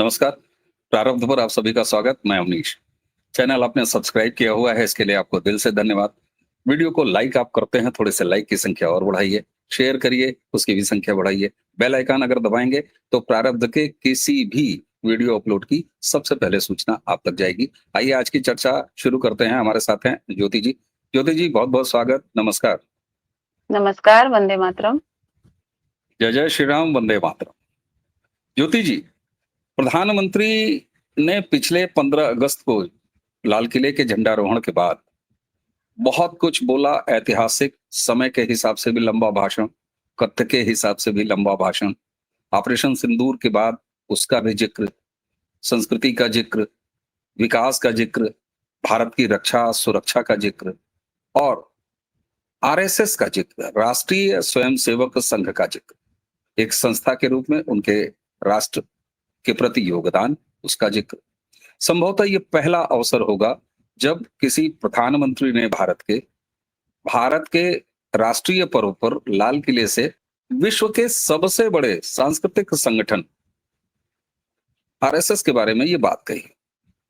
नमस्कार। प्रारब्ध पर आप सभी का स्वागत। मैं अवनीश। चैनल आपने सब्सक्राइब किया हुआ है, इसके लिए आपको दिल से धन्यवाद। वीडियो को लाइक आप करते हैं, थोड़े से लाइक की संख्या और बढ़ाइए। शेयर करिए, उसकी भी संख्या बढ़ाइए। बेल आइकन अगर दबाएंगे तो प्रारब्ध के किसी भी वीडियो अपलोड की सबसे पहले सूचना आप तक जाएगी। आइए आज की चर्चा शुरू करते हैं। हमारे साथ हैं ज्योति जी। ज्योति जी, बहुत बहुत स्वागत। नमस्कार। नमस्कार, वंदे मातरम। जय जय श्री राम, वंदे मातरम। ज्योति जी, प्रधानमंत्री ने पिछले 15 अगस्त को लाल किले के झंडारोहण के बाद बहुत कुछ बोला। ऐतिहासिक समय के हिसाब से भी लंबा भाषण, कथ्य के हिसाब से भी लंबा भाषण, ऑपरेशन सिंदूर के बाद उसका भी जिक्र, संस्कृति का जिक्र, विकास का जिक्र, भारत की रक्षा सुरक्षा का जिक्र और आरएसएस का जिक्र, राष्ट्रीय स्वयंसेवक संघ का जिक्र, एक संस्था के रूप में उनके राष्ट्र के प्रति योगदान, उसका जिक्र। संभवतः ये पहला अवसर होगा जब किसी प्रधानमंत्री ने भारत के राष्ट्रीय पर्व पर लाल किले से विश्व के सबसे बड़े सांस्कृतिक संगठन आरएसएस के बारे में ये बात कही।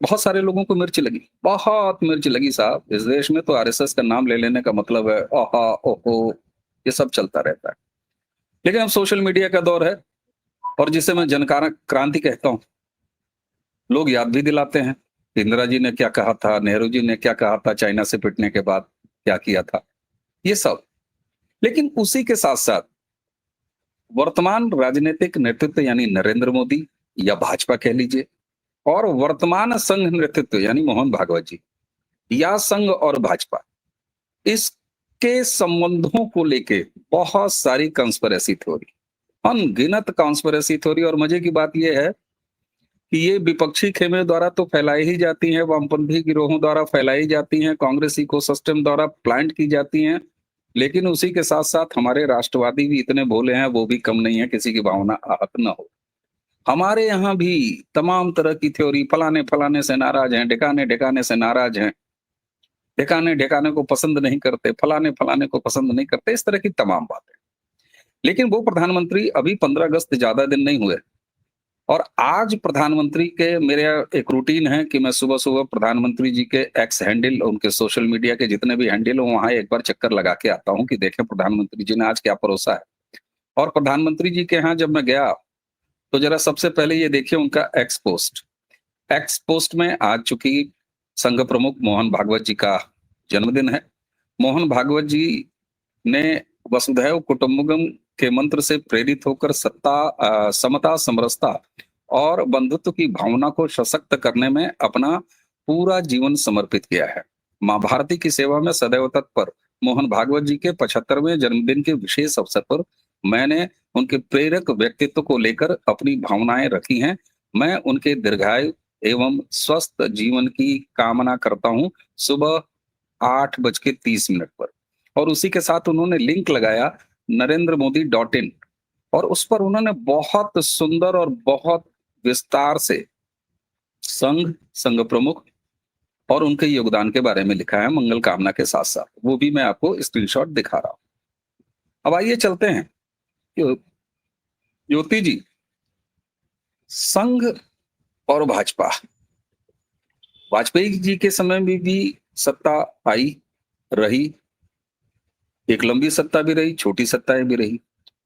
बहुत सारे लोगों को मिर्च लगी, बहुत मिर्च लगी साहब। इस देश में तो आरएसएस का नाम ले लेने का मतलब है ओहा ओहो, ये सब चलता रहता है। लेकिन अब सोशल मीडिया का दौर है और जिसे मैं जन क्रांति कहता हूं, लोग याद भी दिलाते हैं। इंदिरा जी ने क्या कहा था, नेहरू जी ने क्या कहा था, चाइना से पिटने के बाद क्या किया था, ये सब। लेकिन उसी के साथ साथ वर्तमान राजनीतिक नेतृत्व यानी नरेंद्र मोदी या भाजपा कह लीजिए, और वर्तमान संघ नेतृत्व यानी मोहन भागवत जी या संघ और भाजपा, इसके संबंधों को लेके बहुत सारी कंस्पिरेसी थ्योरी, अनगिनत कंस्पिरेसी थ्योरी। और मजे की बात यह है कि ये विपक्षी खेमे द्वारा तो फैलाई ही जाती हैं, वामपंथी गिरोहों द्वारा फैलाई जाती हैं, कांग्रेस इकोसिस्टम द्वारा प्लांट की जाती हैं। लेकिन उसी के साथ साथ हमारे राष्ट्रवादी भी इतने भोले हैं, वो भी कम नहीं है किसी की भावना आहत न हो। हमारे यहाँ भी तमाम तरह की थ्योरी, फलाने फलाने से नाराज हैं, ढिकाने ढिकाने से नाराज हैं, ढिकाने ढिकाने को पसंद नहीं करते, फलाने फलाने को पसंद नहीं करते, इस तरह की तमाम बातें। लेकिन वो प्रधानमंत्री अभी 15 अगस्त ज्यादा दिन नहीं हुए, और आज प्रधानमंत्री के मेरे एक रूटीन है कि मैं सुबह सुबह प्रधानमंत्री जी के एक्स हैंडल, उनके सोशल मीडिया के जितने भी हैंडल हो, वहां एक बार चक्कर लगा के आता हूं कि देखें प्रधानमंत्री जी ने आज क्या परोसा है। और प्रधानमंत्री जी के यहाँ जब मैं गया तो जरा सबसे पहले ये देखिए उनका एक्स पोस्ट में आज चूंकि संघ प्रमुख मोहन भागवत जी का जन्मदिन है। मोहन भागवत जी ने वसुधैव कुटुंबकम के मंत्र से प्रेरित होकर समता, समरसता और बंधुत्व की भावना को सशक्त करने में अपना पूरा जीवन समर्पित किया है। माँ भारती की सेवा में सदैव तत्पर मोहन भागवत जी के 75वें जन्मदिन के विशेष अवसर पर मैंने उनके प्रेरक व्यक्तित्व को लेकर अपनी भावनाएं रखी हैं। मैं उनके दीर्घायु एवं स्वस्थ जीवन की कामना करता हूं। सुबह 8:30 पर, और उसी के साथ उन्होंने लिंक लगाया NarendraModi.in, और उस पर उन्होंने बहुत सुंदर और बहुत विस्तार से संघ प्रमुख और उनके योगदान के बारे में लिखा है, मंगल कामना के साथ साथ। वो भी मैं आपको स्क्रीनशॉट दिखा रहा हूं। अब आइए चलते हैं कि ज्योति जी, संघ और भाजपा, वाजपेयी जी के समय में भी सत्ता आई, रही, एक लंबी सत्ता भी रही, छोटी सत्ताएं भी रही,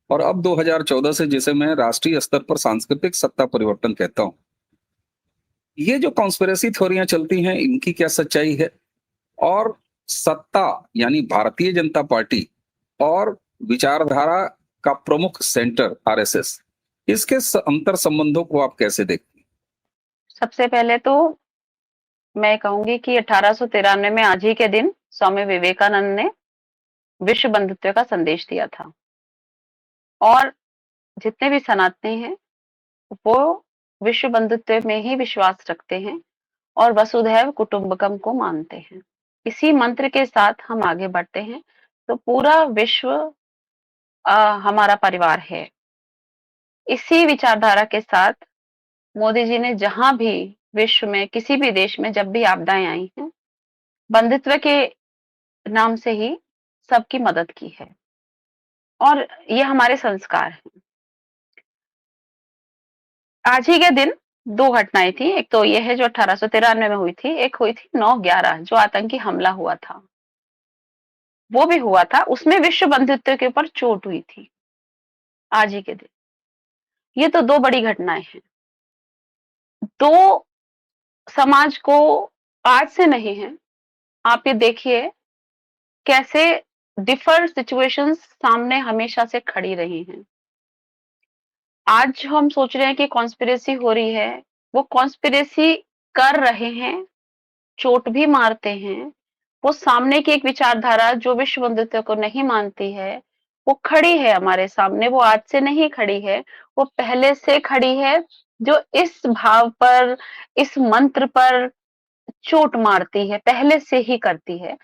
और अब 2014 से जिसे मैं राष्ट्रीय स्तर पर सांस्कृतिक सत्ता परिवर्तन कहता हूं, ये जो कॉन्स्पिरेसी थ्योरियां चलती हैं, इनकी क्या सच्चाई है? और सत्ता यानी भारतीय जनता पार्टी और विचारधारा का प्रमुख सेंटर आरएसएस, इसके अंतर संबंधों को आप कैसे देखते हैं? सबसे पहले तो मैं कहूंगी कि 1893 में आज ही के दिन स्वामी विवेकानंद ने विश्व बंधुत्व का संदेश दिया था, और जितने भी सनातनी हैं वो विश्व बंधुत्व में ही विश्वास रखते हैं और वसुधैव कुटुंबकम को मानते हैं। इसी मंत्र के साथ हम आगे बढ़ते हैं तो पूरा विश्व हमारा परिवार है। इसी विचारधारा के साथ मोदी जी ने जहां भी विश्व में किसी भी देश में जब भी आपदाएं आई हैं, बंधुत्व के नाम से ही सबकी मदद की है, और ये हमारे संस्कार हैं। आज ही के दिन 2 घटनाएँ थी, एक तो ये है जो 1893 में हुई थी, एक हुई थी 9/11 जो आतंकी हमला हुआ था। वो भी हुआ था, उसमें विश्व बंधुत्व के ऊपर चोट हुई थी, आज ही के दिन। ये तो 2 बड़ी घटनाएँ हैं। 2 समाज को आज से नहीं है, आप ये देखिए कैसे सिचुएशंस सामने हमेशा से खड़ी रही हैं। आज जो हम सोच रहे हैं कि कॉन्स्पिरेसी हो रही है, वो कॉन्स्पिरेसी कर रहे हैं, चोट भी मारते हैं। वो सामने की एक विचारधारा जो विश्व बंधुत्व को नहीं मानती है, वो खड़ी है हमारे सामने, वो आज से नहीं खड़ी है, वो पहले से खड़ी है, जो इस भाव पर, इस मंत्र पर चोट मारती है, पहले से ही करती है।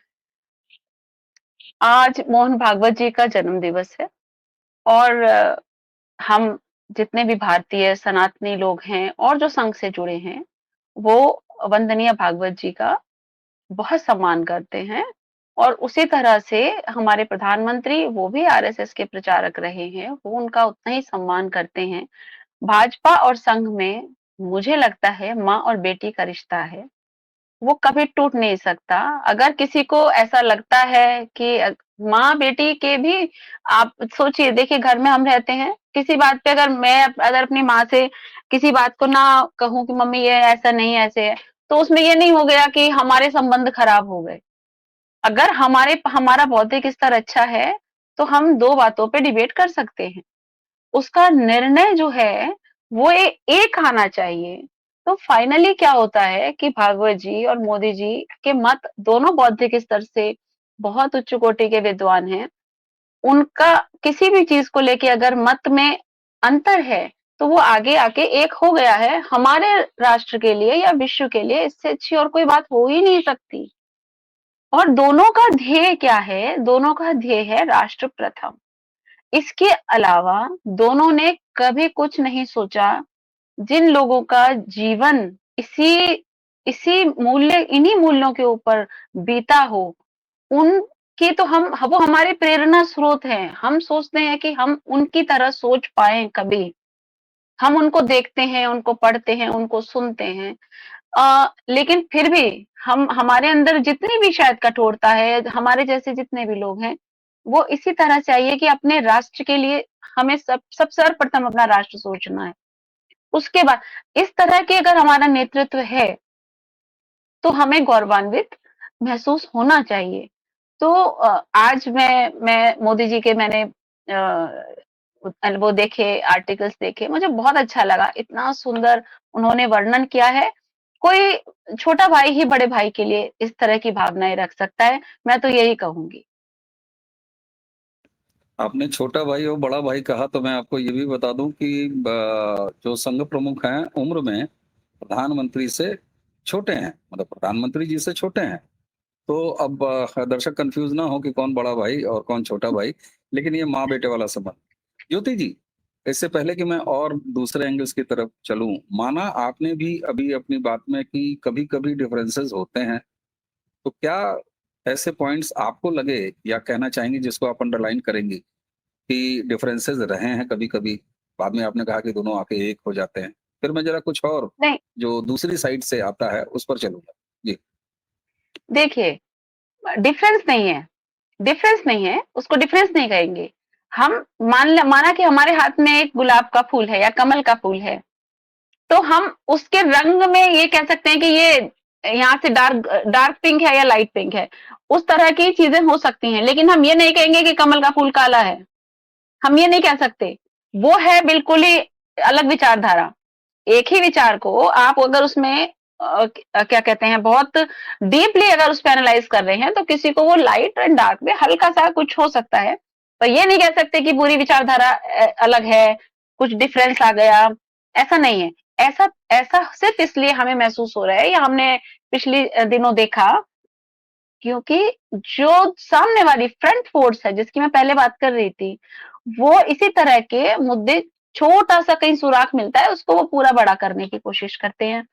आज मोहन भागवत जी का जन्म दिवस है और हम जितने भी भारतीय सनातनी लोग हैं और जो संघ से जुड़े हैं, वो वंदनीय भागवत जी का बहुत सम्मान करते हैं और उसी तरह से हमारे प्रधानमंत्री वो भी आरएसएस के प्रचारक रहे हैं, वो उनका उतना ही सम्मान करते हैं। भाजपा और संघ में मुझे लगता है माँ और बेटी का रिश्ता है, वो कभी टूट नहीं सकता। अगर किसी को ऐसा लगता है कि माँ बेटी के भी, आप सोचिए, देखिए घर में हम रहते हैं, किसी बात पे अगर मैं अगर अपनी माँ से किसी बात को ना कहूँ कि मम्मी ये ऐसा नहीं ऐसे है, तो उसमें ये नहीं हो गया कि हमारे संबंध खराब हो गए। अगर हमारा बौद्धिक स्तर अच्छा है, तो हम 2 बातों पे डिबेट कर सकते हैं। उसका निर्णय जो है वो एक आना चाहिए। तो फाइनली क्या होता है कि भागवत जी और मोदी जी के मत दोनों बौद्धिक स्तर से बहुत उच्च कोटि के विद्वान हैं। उनका किसी भी चीज को लेके अगर मत में अंतर है, तो वो आगे आके एक हो गया है। हमारे राष्ट्र के लिए या विश्व के लिए इससे अच्छी और कोई बात हो ही नहीं सकती। और दोनों का ध्येय क्या है? दोनों का ध्येय है राष्ट्र प्रथम। इसके अलावा दोनों ने कभी कुछ नहीं सोचा। जिन लोगों का जीवन इसी इसी मूल्य इन्हीं मूल्यों के ऊपर बीता हो, उनकी तो हम वो हमारे प्रेरणा स्रोत हैं। हम सोचते हैं कि हम उनकी तरह सोच पाएं कभी। हम उनको देखते हैं, उनको पढ़ते हैं, उनको सुनते हैं। लेकिन फिर भी हमारे अंदर जितनी भी शायद कठोरता है, हमारे जैसे जितने भी लोग हैं, वो इसी तरह चाहिए कि अपने राष्ट्र के लिए हमें सब सर्वप्रथम अपना राष्ट्र सोचना है। उसके बाद इस तरह के अगर हमारा नेतृत्व है, तो हमें गौरवान्वित महसूस होना चाहिए। तो आज मैं मोदी जी के मैंने वो देखे, आर्टिकल्स देखे, मुझे बहुत अच्छा लगा। इतना सुंदर उन्होंने वर्णन किया है। कोई छोटा भाई ही बड़े भाई के लिए इस तरह की भावनाएं रख सकता है, मैं तो यही कहूंगी। आपने छोटा भाई और बड़ा भाई कहा तो मैं आपको ये भी बता दूं कि जो संघ प्रमुख हैं उम्र में प्रधानमंत्री से छोटे हैं, मतलब प्रधानमंत्री जी से छोटे हैं। तो अब दर्शक कंफ्यूज ना हो कि कौन बड़ा भाई और कौन छोटा भाई, लेकिन ये माँ बेटे वाला संबंध। ज्योति जी, इससे पहले कि मैं और दूसरे एंगल्स की तरफ चलूं, माना आपने भी अभी अपनी बात में कि कभी कभी डिफरेंसेस होते हैं, तो क्या ऐसे पॉइंट्स आपको लगे या कहना चाहेंगे जिसको आप अंडरलाइन करेंगी कि डिफरेंसेस रहे हैं कभी कभी, बाद में आपने कहा कि दोनों आके एक हो जाते हैं, फिर मैं जरा कुछ और नहीं, जो दूसरी साइड से आता है उस पर चलूंगा। जी। देखिए, डिफरेंस नहीं है, डिफरेंस नहीं है, उसको डिफरेंस नहीं कहेंगे। हम माना कि हमारे हाथ में एक गुलाब का फूल है या कमल का फूल है, तो हम उसके रंग में ये कह सकते हैं कि ये यहाँ से डार्क डार्क पिंक है या लाइट पिंक है। उस तरह की चीजें हो सकती हैं, लेकिन हम ये नहीं कहेंगे कि कमल का फूल काला है। हम ये नहीं कह सकते। वो है बिल्कुल ही अलग विचारधारा। एक ही विचार को आप अगर उसमें क्या कहते हैं, बहुत डीपली अगर उस पर एनालाइज कर रहे हैं, तो किसी को वो लाइट एंड डार्क में हल्का सा कुछ हो सकता है, पर ये नहीं कह सकते कि पूरी विचारधारा अलग है, कुछ डिफरेंस आ गया। ऐसा नहीं है। ऐसा ऐसा सिर्फ इसलिए हमें महसूस हो रहा है या हमने पिछले दिनों देखा, क्योंकि जो सामने वाली फ्रंट फोर्स है जिसकी मैं पहले बात कर रही थी, वो इसी तरह के मुद्दे, छोटा सा कहीं सुराख मिलता है उसको वो पूरा बड़ा करने की कोशिश करते हैं।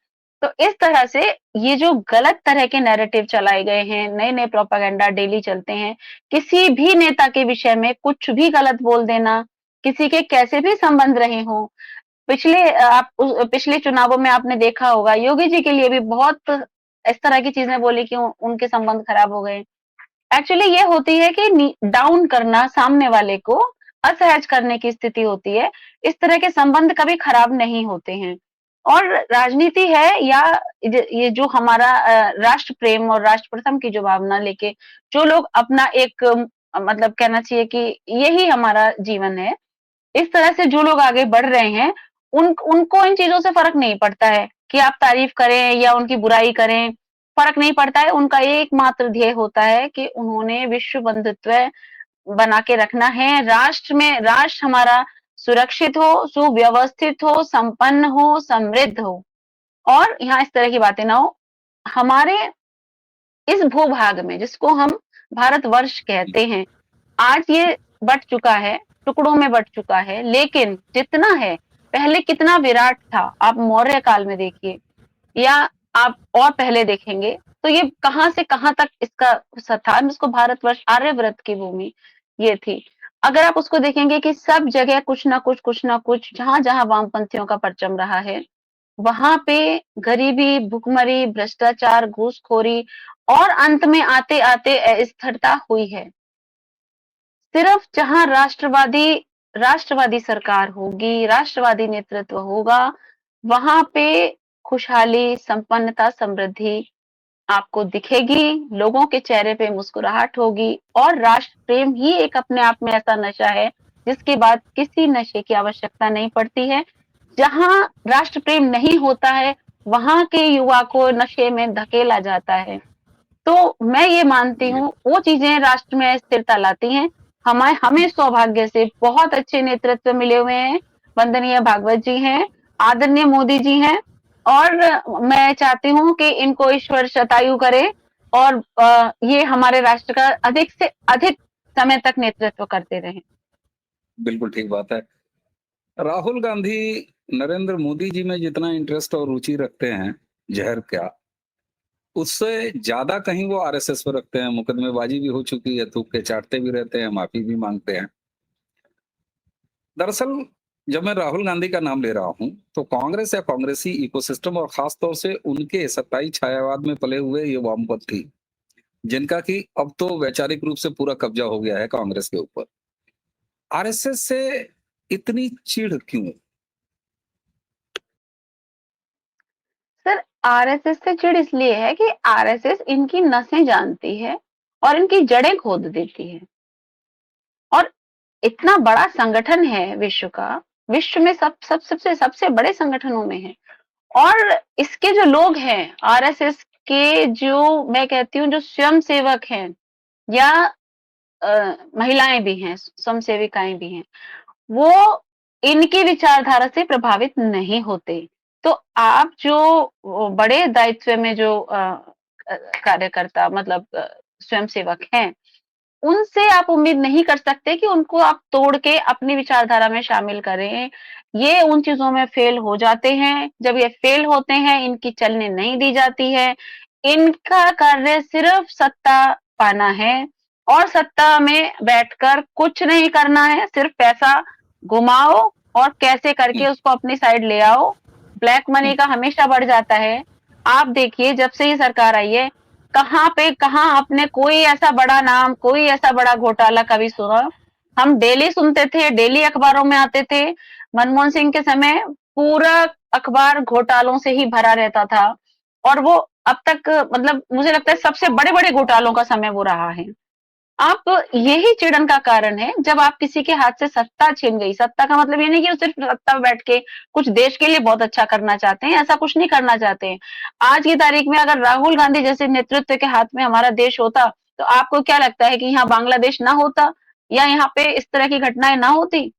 तो इस तरह से ये जो गलत तरह के नैरेटिव चलाए गए हैं, नए नए प्रोपागेंडा डेली चलते हैं, किसी भी नेता के विषय में कुछ भी गलत बोल देना, किसी के कैसे भी संबंध रहे हों, पिछले चुनावों में आपने देखा होगा, योगी जी के लिए भी बहुत इस तरह की चीजें बोली कि उनके संबंध खराब हो गए। एक्चुअली ये होती है कि डाउन करना, सामने वाले को असहज करने की स्थिति होती है। इस तरह के संबंध कभी खराब नहीं होते हैं। और राजनीति है या ये जो हमारा राष्ट्र प्रेम और राष्ट्र प्रथम की जो भावना लेके जो लोग अपना एक मतलब कहना चाहिए कि यही हमारा जीवन है, इस तरह से जो लोग आगे बढ़ रहे हैं, उनको इन चीज़ों से फ़र्क नहीं पड़ता है कि आप तारीफ़ करें या उनकी बुराई करें, फ़र्क नहीं पड़ता है। उनका एकमात्र ध्येय होता है कि उन्होंने विश्व बंधुत्व बना के रखना है, राष्ट्र हमारा सुरक्षित हो, सुव्यवस्थित हो, संपन्न हो, समृद्ध हो और यहाँ इस तरह की बातें ना हो। हमारे इस भूभाग में जिसको हम भारतवर्ष कहते हैं, आज ये बँट चुका है, टुकड़ों में बँट चुका है, लेकिन जितना है, पहले कितना विराट था। आप मौर्य काल में देखिए या आप और पहले देखेंगे, तो ये कहाँ से कहाँ तक इसका था, जिसको भारतवर्ष आर्यव्रत की भूमि ये थी। अगर आप उसको देखेंगे कि सब जगह कुछ ना कुछ जहाँ-जहाँ वामपंथियों का परचम रहा है, वहाँ पे गरीबी, भुखमरी, भ्रष्टाचार, घूसखोरी और अंत में आते-आते अस्थिरता हुई है। सिर्फ जहाँ राष्ट्रवादी सरकार होगी, राष्ट्रवादी नेतृत्व होगा, वहाँ पे खुशहाली, संपन्नता, समृद्धि आपको दिखेगी, लोगों के चेहरे पे मुस्कुराहट होगी और राष्ट्र प्रेम ही एक अपने आप में ऐसा नशा है, जिसके बाद किसी नशे की आवश्यकता नहीं पड़ती है। जहाँ राष्ट्र प्रेम नहीं होता है, वहाँ के युवा को नशे में धकेला जाता है। तो मैं ये मानती जी, हूँ, वो चीज़ें राष्ट्र में स्थिरता लाती हैं। हमें सौभाग्य से बहुत अच्छे नेतृत्व मिले हुए हैं, वंदनीय भागवत जी हैं, आदरणीय मोदी जी हैं और मैं चाहती हूँ कि इनको ईश्वर शतायु करे और ये हमारे राष्ट्र का अधिक से अधिक समय तक नेतृत्व करते रहें। बिल्कुल ठीक बात है। राहुल गांधी नरेंद्र मोदी जी में जितना इंटरेस्ट और रुचि रखते हैं, ज़हर क्या, उससे ज़्यादा कहीं वो आरएसएस पे रखते हैं। मुकदमेबाजी भी हो चुकी है, थूक के चाटते भी रहते हैं, माफ़ी भी माँगते हैं। दरअसल जब मैं राहुल गांधी का नाम ले रहा हूँ, तो कांग्रेस या कांग्रेसी इकोसिस्टम और खास तौर से उनके सत्ताई छायावाद में पले हुए ये वामपंथी, जिनका कि अब तो वैचारिक रूप से पूरा कब्जा हो गया है कांग्रेस के ऊपर। आरएसएस से इतनी चिढ़ क्यों? सर, आरएसएस से चिढ़ इसलिए है कि आरएसएस इनकी नसें जानती है और इनकी जड़ें खोद देती है और इतना बड़ा संगठन है विश्व का, विश्व में सबसे सबसे बड़े संगठनों में है और इसके जो लोग हैं आरएसएस के जो मैं कहती हूँ जो स्वयं सेवक हैं या महिलाएं भी हैं, स्वयं सेविकाएं भी हैं, वो इनकी विचारधारा से प्रभावित नहीं होते। तो आप जो बड़े दायित्व में जो कार्यकर्ता मतलब स्वयंसेवक हैं, उनसे आप उम्मीद नहीं कर सकते कि उनको आप तोड़ के अपनी विचारधारा में शामिल करें। ये उन चीज़ों में फ़ेल हो जाते हैं। जब ये फ़ेल होते हैं, इनकी चलने नहीं दी जाती है। इनका कार्य सिर्फ़ सत्ता पाना है और सत्ता में बैठकर कुछ नहीं करना है, सिर्फ़ पैसा घुमाओ और कैसे हुँ, करके उसको अपनी साइड ले आओ। ब्लैक हुँ, मनी का हमेशा बढ़ जाता है। आप देखिए जब से ये सरकार आई है, कहाँ पे कहाँ आपने कोई ऐसा बड़ा नाम, कोई ऐसा बड़ा घोटाला कभी सुना? हम डेली सुनते थे, डेली अखबारों में आते थे। मनमोहन सिंह के समय पूरा अखबार घोटालों से ही भरा रहता था और वो अब तक मतलब मुझे लगता है सबसे बड़े-बड़े घोटालों का समय वो रहा है। आप यही चिड़न का कारण है जब आप किसी के हाथ से सत्ता छिन गई। सत्ता का मतलब ये नहीं कि वो सिर्फ सत्ता में बैठ के कुछ देश के लिए बहुत अच्छा करना चाहते हैं, ऐसा कुछ नहीं करना चाहते हैं। आज की तारीख में अगर राहुल गांधी जैसे नेतृत्व के हाथ में हमारा देश होता, तो आपको क्या लगता है कि यहाँ बांग्लादेश ना होता या यहाँ पे इस तरह की घटनाएं ना होती?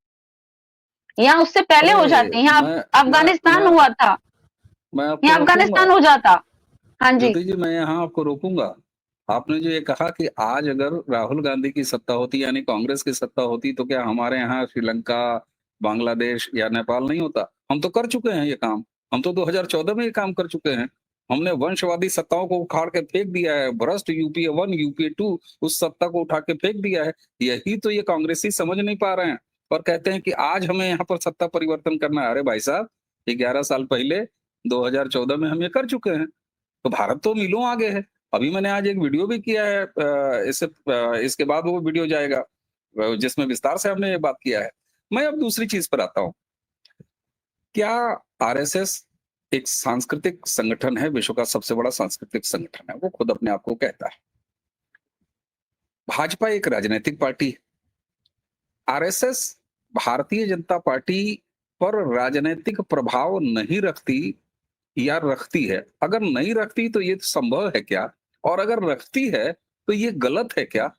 यहाँ उससे पहले हो अरे! जाती, यहाँ मैं अफगानिस्तान हुआ था, मैं आपको यहाँ रोकूँगा। अफगानिस्तान हो जाता। हाँ जी। ज्योति जी, मैं यहाँ आपको रोकूँगा। आपने जो ये कहा कि आज अगर राहुल गांधी की सत्ता होती यानी कांग्रेस की सत्ता होती तो क्या हमारे यहाँ श्रीलंका, बांग्लादेश या नेपाल नहीं होता? हम तो कर चुके हैं ये काम। हम तो 2014 में ये काम कर चुके हैं। हमने वंशवादी सत्ताओं को उखाड़ के फेंक दिया है। भ्रष्ट यूपीए 1, यूपीए 2 उस सत्ता को उठा के फेंक दिया है। यही तो ये कांग्रेसी समझ नहीं पा रहे हैं। और कहते हैं कि आज हमें यहाँ पर सत्ता परिवर्तन करना है। अरे भाई साहब, ये 11 साल पहले 2014 में हम ये कर चुके हैं। तो भारत तो मीलों आगे है। अभी मैंने आज एक वीडियो भी किया है, इसके बाद वो वीडियो जाएगा जिसमें विस्तार से हमने ये बात किया है। मैं अब दूसरी चीज़ पर आता हूँ। क्या आरएसएस एक सांस्कृतिक संगठन है, विश्व का सबसे बड़ा सांस्कृतिक संगठन है, वो खुद अपने आप को कहता है। भाजपा एक राजनैतिक पार्टी है। आरएसएस भारतीय जनता पार्टी पर राजनैतिक प्रभाव नहीं रखती या रखती है? अगर नहीं रखती तो ये संभव है क्या? और अगर रखती है तो ये गलत है क्या?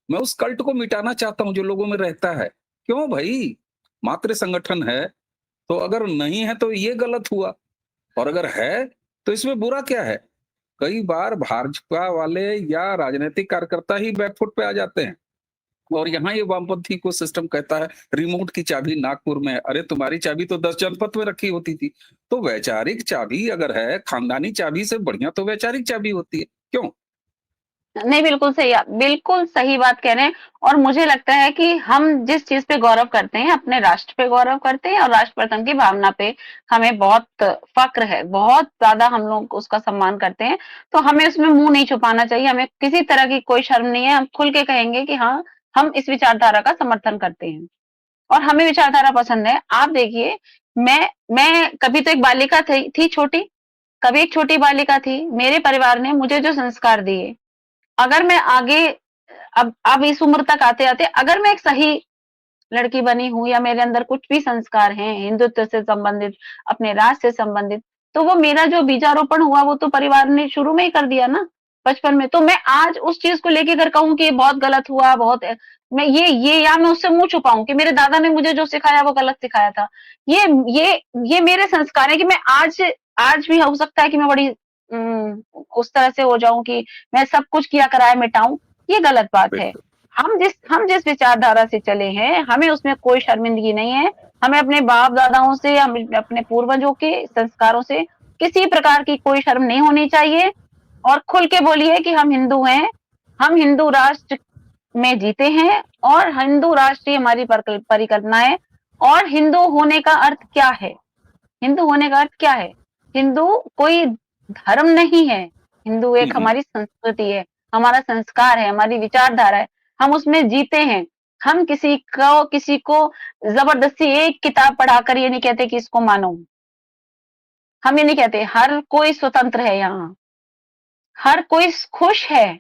मैं उस कल्ट को मिटाना चाहता हूं जो लोगों में रहता है। क्यों भाई? मातृ संगठन है, तो अगर नहीं है तो ये गलत हुआ, और अगर है तो इसमें बुरा क्या है? कई बार भाजपा वाले या राजनीतिक कार्यकर्ता ही बैकफुट पे आ जाते हैं, और यहाँ ये वामपंथी को सिस्टम कहता है रिमोट की चाबी नागपुर में है। अरे तुम्हारी चाबी तो 10 जनपद में रखी होती थी। तो वैचारिक चाबी अगर है, खानदानी चाबी से बढ़िया तो वैचारिक चाबी होती है। क्यों? नहीं, बिल्कुल सही, आप बिल्कुल सही बात कह रहे हैं। और मुझे लगता है कि हम जिस चीज पे गौरव करते हैं, अपने राष्ट्र पे गौरव करते हैं और राष्ट्र प्रथम की भावना पे हमें बहुत फक्र है, बहुत ज्यादा हम लोग उसका सम्मान करते हैं। तो हमें उसमें मुंह नहीं छुपाना चाहिए, हमें किसी तरह की कोई शर्म नहीं है। हम खुल के कहेंगे कि हाँ, हम इस विचारधारा का समर्थन करते हैं और हमें विचारधारा पसंद है। आप देखिए, मैं कभी तो एक बालिका थी छोटी, कभी एक छोटी बालिका थी। मेरे परिवार ने मुझे जो संस्कार दिए, अगर मैं आगे अब इस उम्र तक आते-आते अगर मैं एक सही लड़की बनी हूँ या मेरे अंदर कुछ भी संस्कार हैं हिंदुत्व से संबंधित, अपने राष्ट्र से संबंधित, तो वो मेरा जो बीजारोपण हुआ वो तो परिवार ने शुरू में ही कर दिया ना, बचपन में। तो मैं आज उस चीज़ को लेके अगर कहूँ कि ये बहुत गलत हुआ, बहुत मैं ये या मैं उससे मुँह छुपाऊँ कि मेरे दादा ने मुझे जो सिखाया वो गलत सिखाया था। ये ये ये मेरे संस्कार हैं कि मैं आज भी हो सकता है कि मैं बड़ी उस तरह से हो जाऊँ कि मैं सब कुछ किया कराया मिटाऊँ, ये गलत बात है। बिल्कुल। हम जिस विचारधारा से चले हैं, हमें उसमें कोई शर्मिंदगी नहीं है। हमें अपने बाप-दादाओं से, हमें अपने पूर्वजों के संस्कारों से किसी प्रकार की कोई शर्म नहीं होनी चाहिए और खुल के बोलिए कि हम हिंदू हैं, हम हिंदू राष्ट्र में जीते हैं और हिंदू राष्ट्र ही हमारी परिकल्पना है। और हिंदू होने का अर्थ क्या है? हिंदू होने का अर्थ क्या है? हिंदू कोई धर्म नहीं है। हिंदू हुँ, एक हुँ। हमारी संस्कृति है, हमारा संस्कार है, हमारी विचारधारा है। हम उसमें जीते हैं। हम किसी को ज़बरदस्ती एक किताब पढ़ाकर ये नहीं कहते कि इसको मानो। हम ये नहीं कहते, हर कोई स्वतंत्र है यहाँ, हर कोई खुश है।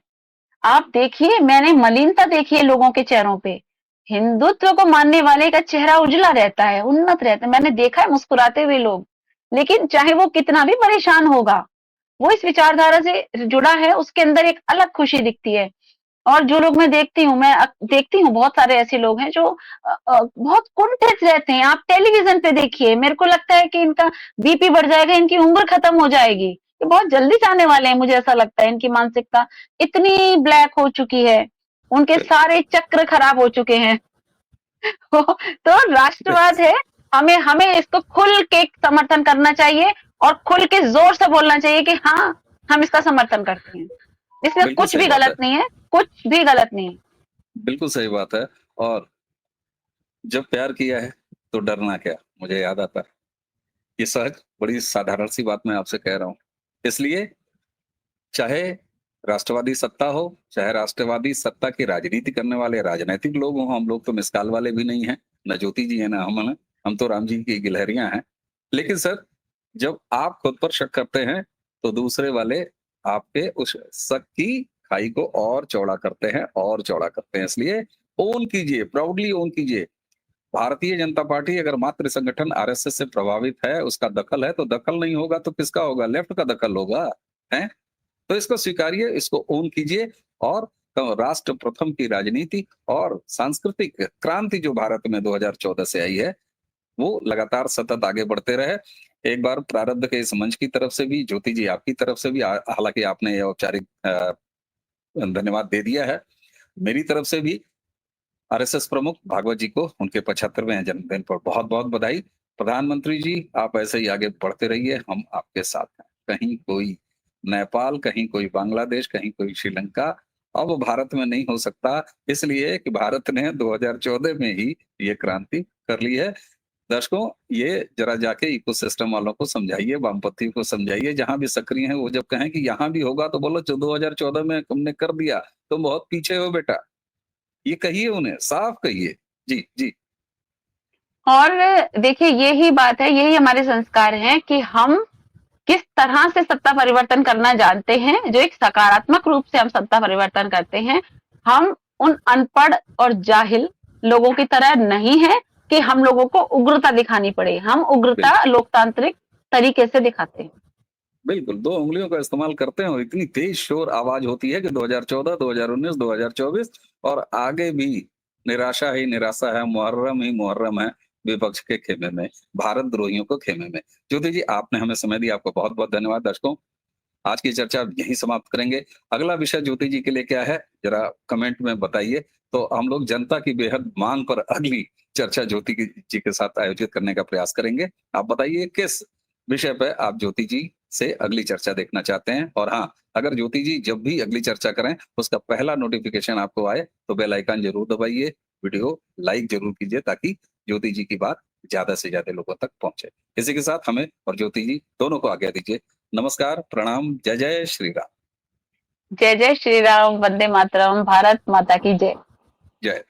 आप देखिए, मैंने मलिनता देखी है लोगों के चेहरों पे। हिंदुत्व को मानने वाले का चेहरा उजला रहता है, उन्नत रहता है। मैंने देखा है मुस्कुराते हुए लोग। लेकिन चाहे वो कितना भी परेशान होगा, वो इस विचारधारा से जुड़ा है, उसके अंदर एक अलग खुशी दिखती है। और जो लोग मैं देखती हूँ, देखती हूँ बहुत सारे ऐसे लोग हैं जो बहुत कुंठित रहते हैं। आप टेलीविज़न पे देखिए, मेरे को लगता है कि इनका बीपी बढ़ जाएगा, इनकी उम्र खत्म हो जाएगी। ये बहुत जल्दी जाने वाले हैं, मुझे ऐसा लगता है। इनकी मानसिकता इतनी ब्लैक हो चुकी है, उनके बिल्कुल, सारे चक्र खराब हो चुके हैं। तो राष्ट्रवाद बिल्कुल। है, हमें हमें इसको खुल के समर्थन करना चाहिए और खुल के ज़ोर से बोलना चाहिए कि हाँ, हम इसका समर्थन करते हैं। इसमें बिल्कुल कुछ सही भी बात है। गलत नहीं है, कुछ भी गलत नहीं है। बिल्कुल सही बात है। और जब प्यार किया है तो डरना क्या? मुझे याद आता है। ये सहज बड़ी साधारण सी बात मैं आपसे कह रहा हूँ। इसलिए चाहे राष्ट्रवादी सत्ता हो, चाहे राष्ट्रवादी सत्ता की राजनीति करने वाले राजनैतिक लोग हों, हम लोग तो मिसाल वाले भी नहीं हैं, ना ज्योति जी हैं, ना हम हैं, हम तो राम जी की गिलहरियाँ हैं। लेकिन सर, जब आप खुद पर शक करते हैं, तो दूसरे वाले आपके उस शक की खाई को और चौड़ा करते हैं और चौड़ा करते हैं। इसलिए ओन कीजिए, प्राउडली ओन कीजिए। भारतीय जनता पार्टी अगर मातृ संगठन आरएसएस से प्रभावित है, उसका दखल है, तो दखल नहीं होगा तो किसका होगा? लेफ्ट का दखल होगा, हैं? तो इसको स्वीकारिए, इसको ओन कीजिए, और राष्ट्र प्रथम की राजनीति और सांस्कृतिक क्रांति जो भारत में 2014 से आई है, वो लगातार सतत आगे बढ़ते रहे। एक बार प्रारब्ध के इस मंच की तरफ से भी, ज्योति जी आपकी तरफ से भी, हालाँकि आपने ये औपचारिक धन्यवाद दे दिया है। मेरी तरफ से भी आरएसएस प्रमुख भागवत जी को उनके 75वें जन्मदिन पर बहुत-बहुत बधाई। प्रधानमंत्री जी, आप ऐसे ही आगे बढ़ते रहिए, हम आपके साथ हैं। कहीं कोई नेपाल, कहीं कोई बांग्लादेश, कहीं कोई श्रीलंका, अब भारत में नहीं हो सकता, इसलिए कि भारत ने 2014 में ही ये क्रांति कर ली है। दर्शकों, ये जरा जाके इकोसिस्टम वालों को समझाइए, वामपंथी को समझाइए, जहाँ भी सक्रिय हैं, वो जब कहें कि यहाँ भी होगा, तो बोलो, जो 2014 में तुमने कर दिया, तुम बहुत पीछे हो बेटा। ये कहिए उन्हें, साफ कहिए। जी, जी, और देखिए यही बात है, यही हमारे संस्कार हैं कि हम किस तरह से सत्ता परिवर्तन करना जानते हैं, जो एक सकारात्मक रूप से हम सत्ता परिवर्तन करते हैं। हम उन अनपढ़ और जाहिल लोगों की तरह नहीं है कि हम लोगों को उग्रता दिखानी पड़े। हम उग्रता बिल्कुल। लोकतांत्रिक तरीके से दिखाते हैं। बिल्कुल, 2 उँगलियों का इस्तेमाल करते हैं और इतनी तेज शोर आवाज़ होती है कि 2014, 2019, 2024 और आगे भी निराशा ही निराशा है, मुहर्रम ही मुहर्रम है, विपक्ष के खेमे में, भारत द्रोहियों को खेमे में। ज्योति जी, आपने हमें समय दिया, आपको बहुत-बहुत धन्यवाद। दर्शकों, आज की चर्चा यहीं समाप्त करेंगे। अगला विषय ज्योति जी के लिए क्या है, ज़रा कमेंट में बताइए, तो हम लोग जनता की बेहद माँग पर अगली चर्चा ज्योति जी के साथ आयोजित करने का प्रयास करेंगे। आप बताइए किस विषय पे आप ज्योति जी से अगली चर्चा देखना चाहते हैं? और हाँ, अगर ज्योति जी जब भी अगली चर्चा करें, उसका पहला नोटिफ़िकेशन आपको आए, तो बेल आइकन ज़रूर दबाइए, वीडियो लाइक ज़रूर कीजिए, ताकि ज्योति जी की बात ज़्यादा से ज़्यादा लोगों तक पहुँचे। इसी के साथ हमें और ज्योति जी दोनों को आज्ञा दीजिए। नमस्कार, प्रणाम, जय जय श्री राम। जय जय श्री राम, वंदे मातरम, भारत माता की जय। जय